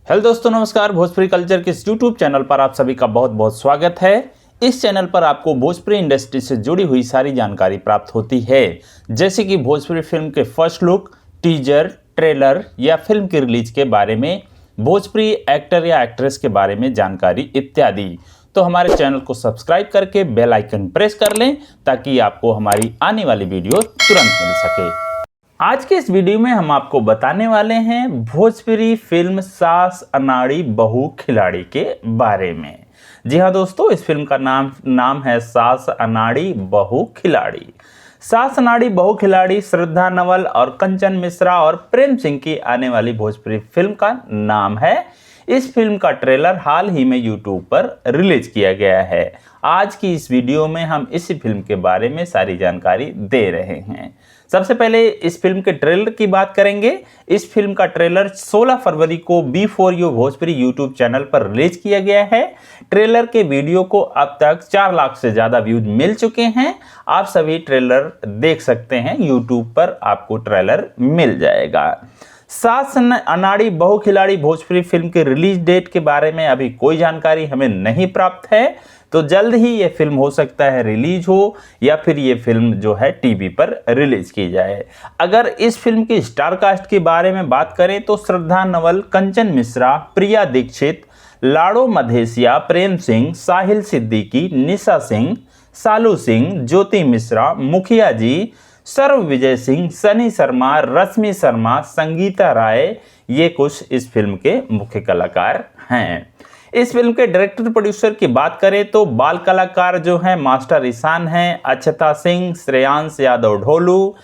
Hello दोस्तों, नमस्कार। Bhojpuri culture के इस यूट्यूब चैनल पर आप सभी का बहुत बहुत स्वागत है। इस चैनल पर आपको भोजपुरी इंडस्ट्री से जुड़ी हुई सारी जानकारी प्राप्त होती है, जैसे कि भोजपुरी फिल्म के फर्स्ट लुक, टीजर, ट्रेलर या फिल्म की रिलीज के बारे में, भोजपुरी एक्टर या एक्ट्रेस के बारे में जानकारी इत्यादि। तो हमारे चैनल को सब्सक्राइब करके बेल आइकन प्रेस कर लें ताकि आपको हमारी आने वाली वीडियो तुरंत मिल सके। आज के इस वीडियो में हम आपको बताने वाले हैं भोजपुरी फिल्म सास अनाड़ी बहू खिलाड़ी के बारे में। जी हाँ दोस्तों, इस फिल्म का नाम है सास अनाड़ी बहू खिलाड़ी। सास अनाड़ी बहू खिलाड़ी श्रद्धा नवल और कंचन मिश्रा और प्रेम सिंह की आने वाली भोजपुरी फिल्म का नाम है। इस फिल्म का ट्रेलर हाल ही में यूट्यूब पर रिलीज किया गया है। आज की इस वीडियो में हम इस फिल्म के बारे में सारी जानकारी दे रहे हैं। सबसे पहले इस फिल्म के ट्रेलर की बात करेंगे। इस फिल्म का ट्रेलर 16 फरवरी को B4U भोजपुरी यूट्यूब चैनल पर रिलीज किया गया है। ट्रेलर के वीडियो को अब तक 4 लाख से ज़्यादा व्यूज मिल चुके हैं। आप सभी ट्रेलर देख सकते हैं, यूट्यूब पर आपको ट्रेलर मिल जाएगा। सास अनाड़ी बहू खिलाड़ी भोजपुरी फिल्म के रिलीज डेट के बारे में अभी कोई जानकारी हमें नहीं प्राप्त है, तो जल्द ही ये फिल्म हो सकता है रिलीज हो या फिर ये फिल्म जो है टीवी पर रिलीज की जाए। अगर इस फिल्म की स्टार कास्ट के बारे में बात करें तो श्रद्धा नवल, कंचन मिश्रा, प्रिया दीक्षित, लाड़ो मधेसिया, प्रेम सिंह, साहिल सिद्दीकी, निशा सिंह, सालू सिंह, ज्योति मिश्रा, मुखिया जी, सर्व विजय सिंह, सनी शर्मा, रश्मि शर्मा, संगीता राय, ये कुछ इस फिल्म के मुख्य कलाकार हैं। इस फिल्म के डायरेक्टर प्रोड्यूसर की बात करें तो बाल कलाकार जो हैं मास्टर ईशान हैं, अक्षता सिंह, श्रेयांश यादव ढोलू,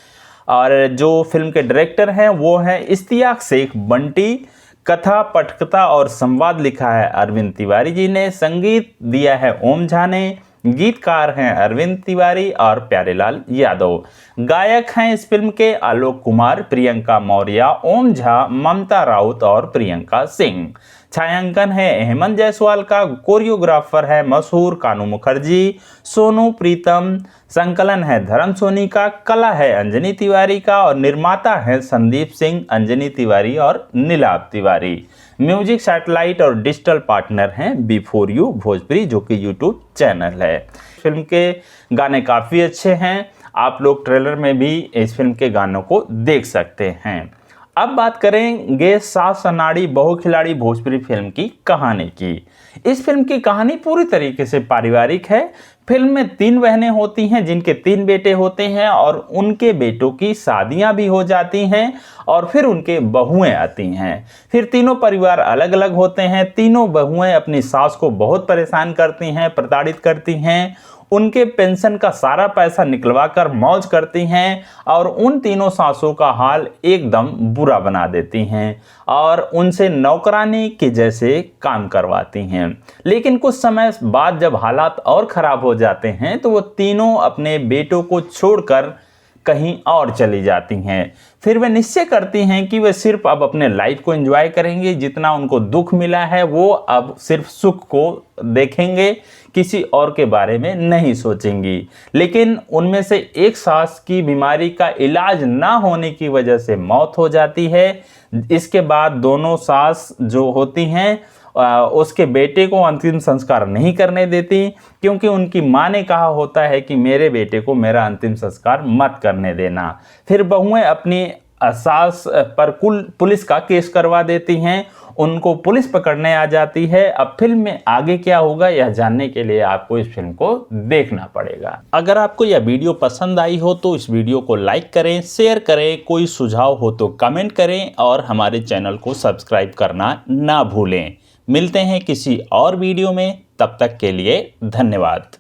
और जो फिल्म के डायरेक्टर हैं वो हैं इश्तियाक शेख बंटी। कथा, पटकथा और संवाद लिखा है अरविंद तिवारी जी ने। संगीत दिया है ओम झा ने। गीतकार हैं अरविंद तिवारी और प्यारेलाल यादव। गायक हैं इस फिल्म के आलोक कुमार, प्रियंका मौर्य, ओम झा, ममता राउत और प्रियंका सिंह। छायांकन है हेमंत जायसवाल का। कोरियोग्राफर है मशहूर कानू मुखर्जी, सोनू प्रीतम। संकलन है धर्म सोनी का। कला है अंजनी तिवारी का और निर्माता है संदीप सिंह, अंजनी तिवारी और नीलाभ तिवारी। म्यूजिक सैटेलाइट और डिजिटल पार्टनर हैं B4U भोजपुरी, जो कि यूट्यूब चैनल है। फिल्म के गाने काफ़ी अच्छे हैं, आप लोग ट्रेलर में भी इस फिल्म के गानों को देख सकते हैं। अब बात करेंगे सास अनाड़ी बहू खिलाड़ी भोजपुरी फिल्म की कहानी की। इस फिल्म की कहानी पूरी तरीके से पारिवारिक है। फिल्म में 3 बहनें होती हैं जिनके 3 बेटे होते हैं और उनके बेटों की शादियां भी हो जाती हैं और फिर उनके बहुएं आती हैं। फिर तीनों परिवार अलग अलग होते हैं। तीनों बहुएं अपनी सास को बहुत परेशान करती हैं, प्रताड़ित करती हैं, उनके पेंशन का सारा पैसा निकलवा कर मौज करती हैं और उन तीनों सासों का हाल एकदम बुरा बना देती हैं और उनसे नौकरानी के जैसे काम करवाती हैं। लेकिन कुछ समय बाद जब हालात और ख़राब हो जाते हैं तो वो तीनों अपने बेटों को छोड़कर कहीं और चली जाती हैं। फिर वे निश्चय करती हैं कि वे सिर्फ अब अपने लाइफ को एंजॉय करेंगे। जितना उनको दुख मिला है वो अब सिर्फ सुख को देखेंगे, किसी और के बारे में नहीं सोचेंगी। लेकिन उनमें से एक सास की बीमारी का इलाज ना होने की वजह से मौत हो जाती है। इसके बाद दोनों सास जो होती हैं उसके बेटे को अंतिम संस्कार नहीं करने देती, क्योंकि उनकी माँ ने कहा होता है कि मेरे बेटे को मेरा अंतिम संस्कार मत करने देना। फिर बहुएं अपनी सास पर पुलिस का केस करवा देती हैं, उनको पुलिस पकड़ने आ जाती है। अब फिल्म में आगे क्या होगा यह जानने के लिए आपको इस फिल्म को देखना पड़ेगा। अगर आपको यह वीडियो पसंद आई हो तो इस वीडियो को लाइक करें, शेयर करें, कोई सुझाव हो तो कमेंट करें और हमारे चैनल को सब्सक्राइब करना ना भूलें। मिलते हैं किसी और वीडियो में, तब तक के लिए धन्यवाद।